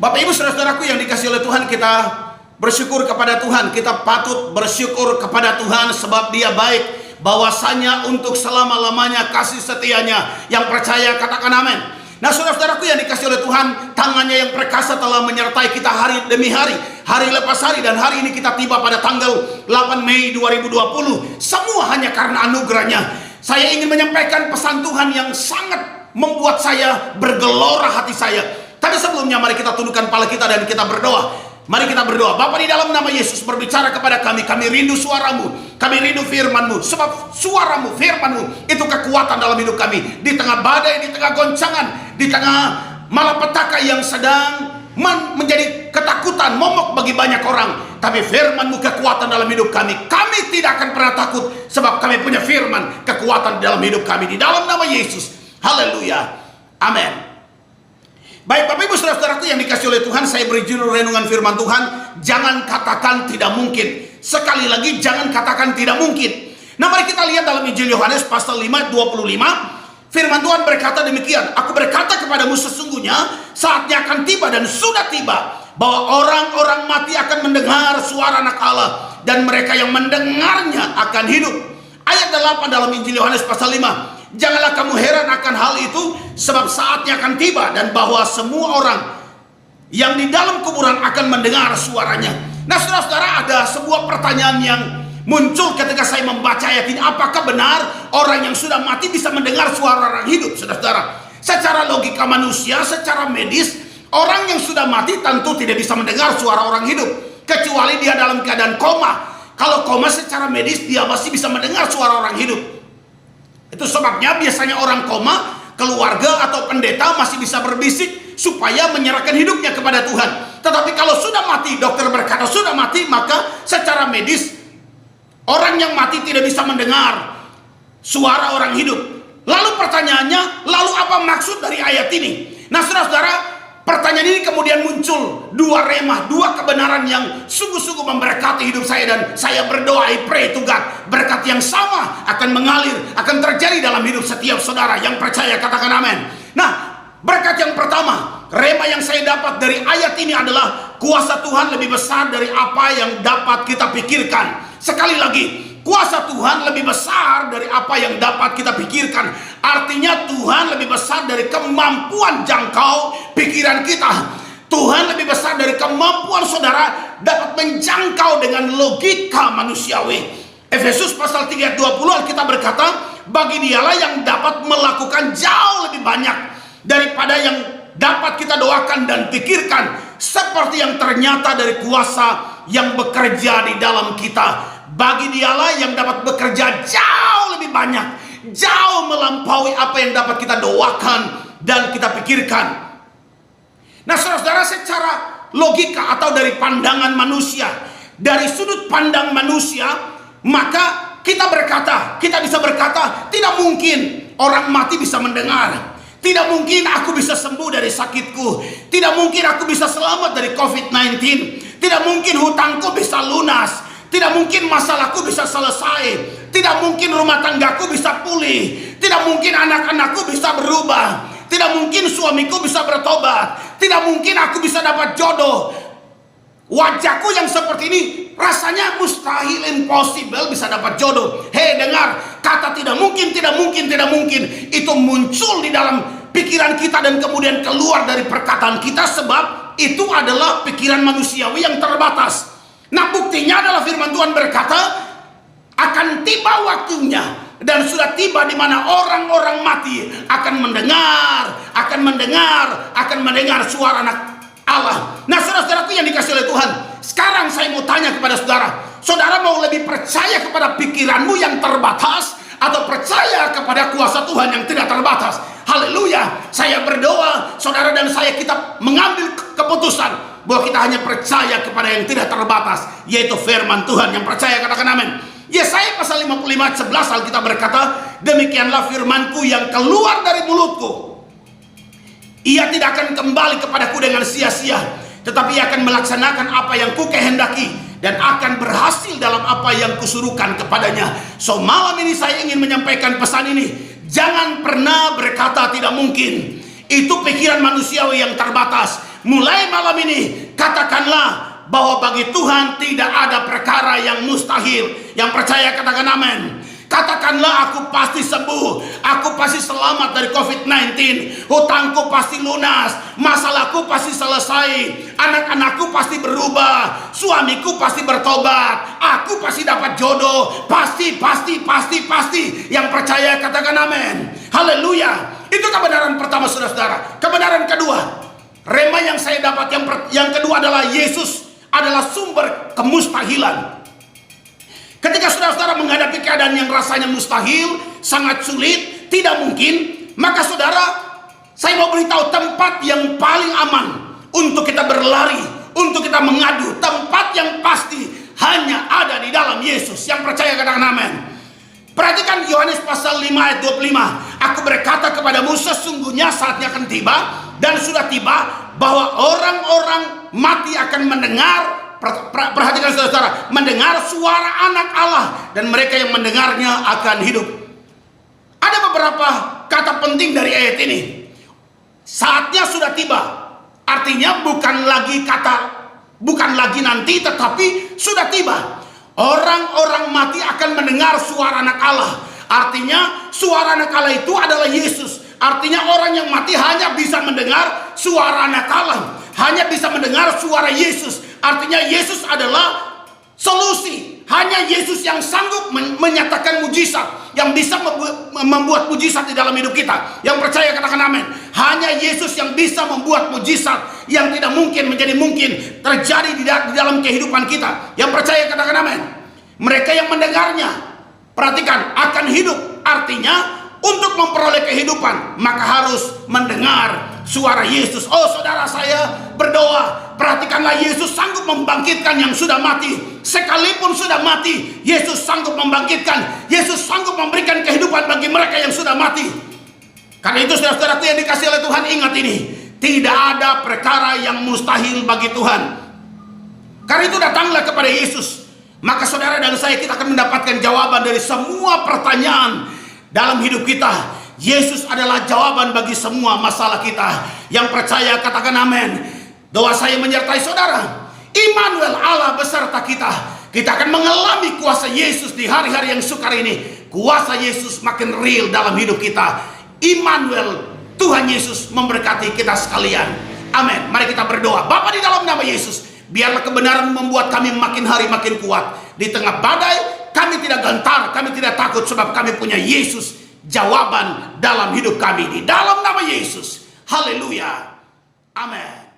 Bapak Ibu saudara-saudaraku yang dikasihi oleh Tuhan, kita bersyukur kepada Tuhan. Kita patut bersyukur kepada Tuhan sebab Dia baik. Bahwasanya untuk selama-lamanya kasih setianya. Yang percaya katakan amin. Nah saudara-saudaraku yang dikasihi oleh Tuhan, tangannya yang perkasa telah menyertai kita hari demi hari, hari lepas hari, dan hari ini kita tiba pada tanggal 8 Mei 2020. Semua hanya karena anugerahnya. Saya ingin menyampaikan pesan Tuhan yang sangat membuat saya bergelora hati saya. Tapi sebelumnya mari kita tundukkan kepala kita dan kita berdoa. Mari kita berdoa. Bapa, di dalam nama Yesus berbicara kepada kami. Kami rindu suaramu, kami rindu firman-Mu. Sebab suaramu, firman-Mu itu kekuatan dalam hidup kami. Di tengah badai, di tengah goncangan, di tengah malapetaka yang sedang menjadi ketakutan, momok bagi banyak orang. Tapi firman-Mu kekuatan dalam hidup kami. Kami tidak akan pernah takut sebab kami punya firman, kekuatan dalam hidup kami. Di dalam nama Yesus. Haleluya. Amin. Baik Bapak Ibu saudara-saudaraku yang dikasihi oleh Tuhan, saya beri judul renungan firman Tuhan, jangan katakan tidak mungkin. Sekali lagi, jangan katakan tidak mungkin. Nah mari kita lihat dalam Injil Yohanes pasal 5 25. Firman Tuhan berkata demikian, aku berkata kepadamu sesungguhnya saatnya akan tiba dan sudah tiba, bahwa orang-orang mati akan mendengar suara Anak Allah, dan mereka yang mendengarnya akan hidup. Ayat 8 dalam Injil Yohanes pasal 5. Janganlah kamu heran akan hal itu, sebab saatnya akan tiba, dan bahwa semua orang yang di dalam kuburan akan mendengar suaranya. Nah saudara-saudara, ada sebuah pertanyaan yang muncul ketika saya membaca ayat ini. Apakah benar orang yang sudah mati bisa mendengar suara orang hidup? Saudara-saudara, secara logika manusia, secara medis, orang yang sudah mati tentu tidak bisa mendengar suara orang hidup, kecuali dia dalam keadaan koma. Kalau koma secara medis, dia masih bisa mendengar suara orang hidup. Itu sebabnya biasanya orang koma, keluarga atau pendeta masih bisa berbisik supaya menyerahkan hidupnya kepada Tuhan. Tetapi kalau sudah mati, dokter berkata sudah mati, maka secara medis orang yang mati tidak bisa mendengar suara orang hidup. Lalu pertanyaannya, lalu apa maksud dari ayat ini? Nah saudara-saudara, pertanyaan ini kemudian muncul dua remah, dua kebenaran yang sungguh-sungguh memberkati hidup saya. Dan saya berdoa, I pray to God, berkat yang sama akan mengalir, akan terjadi dalam hidup setiap saudara yang percaya katakan amin. Nah berkat yang pertama, remah yang saya dapat dari ayat ini adalah kuasa Tuhan lebih besar dari apa yang dapat kita pikirkan. Sekali lagi, kuasa Tuhan lebih besar dari apa yang dapat kita pikirkan. Artinya Tuhan lebih besar dari kemampuan jangkau pikiran kita. Tuhan lebih besar dari kemampuan saudara dapat menjangkau dengan logika manusiawi. Efesus pasal 3 ayat 20 Alkitab berkata, bagi Dialah yang dapat melakukan jauh lebih banyak daripada yang dapat kita doakan dan pikirkan, seperti yang ternyata dari kuasa yang bekerja di dalam kita. Bagi Dialah yang dapat bekerja jauh lebih banyak, jauh melampaui apa yang dapat kita doakan dan kita pikirkan. Nah saudara-saudara, secara logika atau dari pandangan manusia, dari sudut pandang manusia, maka kita bisa berkata, tidak mungkin orang mati bisa mendengar. Tidak mungkin aku bisa sembuh dari sakitku. Tidak mungkin aku bisa selamat dari COVID-19. Tidak mungkin hutangku bisa lunas. Tidak mungkin masalahku bisa selesai. Tidak mungkin rumah tanggaku bisa pulih. Tidak mungkin anak-anakku bisa berubah. Tidak mungkin suamiku bisa bertobat. Tidak mungkin aku bisa dapat jodoh. Wajahku yang seperti ini rasanya mustahil, impossible bisa dapat jodoh. Hei dengar, kata tidak mungkin, tidak mungkin, tidak mungkin itu muncul di dalam pikiran kita dan kemudian keluar dari perkataan kita, sebab itu adalah pikiran manusiawi yang terbatas. Nah buktinya adalah firman Tuhan berkata, akan tiba waktunya dan sudah tiba di mana orang-orang mati akan mendengar suara Anak Allah. Nah saudara-saudaraku yang dikasihi oleh Tuhan, sekarang saya mau tanya kepada saudara, saudara mau lebih percaya kepada pikiranmu yang terbatas atau percaya kepada kuasa Tuhan yang tidak terbatas? Haleluya. Saya berdoa saudara dan saya kita mengambil keputusan bahwa kita hanya percaya kepada yang tidak terbatas, yaitu firman Tuhan. Yang percaya katakan amin. Yesaya pasal 55 11 Alkitab berkata, demikianlah firmanku yang keluar dari mulutku, ia tidak akan kembali kepadaku dengan sia-sia, tetapi akan melaksanakan apa yang ku kehendaki dan akan berhasil dalam apa yang kusuruhkan kepadanya. So malam ini saya ingin menyampaikan pesan ini. Jangan pernah berkata tidak mungkin. Itu pikiran manusiawi yang terbatas. mulai malam ini katakanlah bahwa bagi Tuhan tidak ada perkara yang mustahil. Yang percaya katakan amin. Katakanlah, aku pasti sembuh, aku pasti selamat dari COVID-19, hutangku pasti lunas, masalahku pasti selesai, anak-anakku pasti berubah, suamiku pasti bertobat, aku pasti dapat jodoh, pasti. Yang percaya katakan amin. Haleluya. Itu kebenaran pertama, saudara-saudara. Kebenaran kedua, rema yang saya dapat yang kedua adalah Yesus adalah sumber kemustahilan. Ketika saudara-saudara menghadapi keadaan yang rasanya mustahil, sangat sulit, tidak mungkin, maka saudara, saya mau beritahu tempat yang paling aman untuk kita berlari, untuk kita mengadu, tempat yang pasti hanya ada di dalam Yesus. Yang percaya katakan amin. Perhatikan Yohanes pasal 5 ayat 25. Aku berkata kepadamu, sesungguhnya saatnya akan tiba dan sudah tiba bahwa orang-orang mati akan mendengar. Perhatikan saudara-saudara, mendengar suara anak Allah, dan mereka yang mendengarnya akan hidup. Ada beberapa kata penting dari ayat ini. Saatnya sudah tiba, artinya bukan lagi nanti, tetapi sudah tiba. Orang-orang mati akan mendengar suara anak Allah. Artinya suara anak Allah itu adalah Yesus. Artinya orang yang mati hanya bisa mendengar suara anak Allah, hanya bisa mendengar suara Yesus. Artinya Yesus adalah solusi. Hanya Yesus yang sanggup menyatakan mujizat, yang bisa membuat mujizat di dalam hidup kita. Yang percaya katakan amin. Hanya Yesus yang bisa membuat mujizat yang tidak mungkin menjadi mungkin terjadi di dalam kehidupan kita. Yang percaya katakan amin. Mereka yang mendengarnya, perhatikan, akan hidup. Artinya untuk memperoleh kehidupan maka harus mendengar suara Yesus. Oh saudara, saya berdoa, perhatikanlah, Yesus sanggup membangkitkan yang sudah mati. Sekalipun sudah mati, Yesus sanggup membangkitkan. Yesus sanggup memberikan kehidupan bagi mereka yang sudah mati. Karena itu saudara-saudaraku yang dikasihi oleh Tuhan, ingat ini, tidak ada perkara yang mustahil bagi Tuhan. Karena itu datanglah kepada Yesus, maka saudara dan saya, kita akan mendapatkan jawaban dari semua pertanyaan dalam hidup kita. Yesus adalah jawaban bagi semua masalah kita. Yang percaya katakan amin. Doa saya menyertai saudara. Immanuel, Allah beserta kita. Kita akan mengalami kuasa Yesus di hari-hari yang sukar ini. Kuasa Yesus makin real dalam hidup kita. Immanuel, Tuhan Yesus memberkati kita sekalian. Amin. Mari kita berdoa. Bapa, di dalam nama Yesus, biarlah kebenaran membuat kami makin hari makin kuat. Di tengah badai, kami tidak gentar, kami tidak takut, sebab kami punya Yesus, jawaban dalam hidup kami. Di dalam nama Yesus. Haleluya. Amin.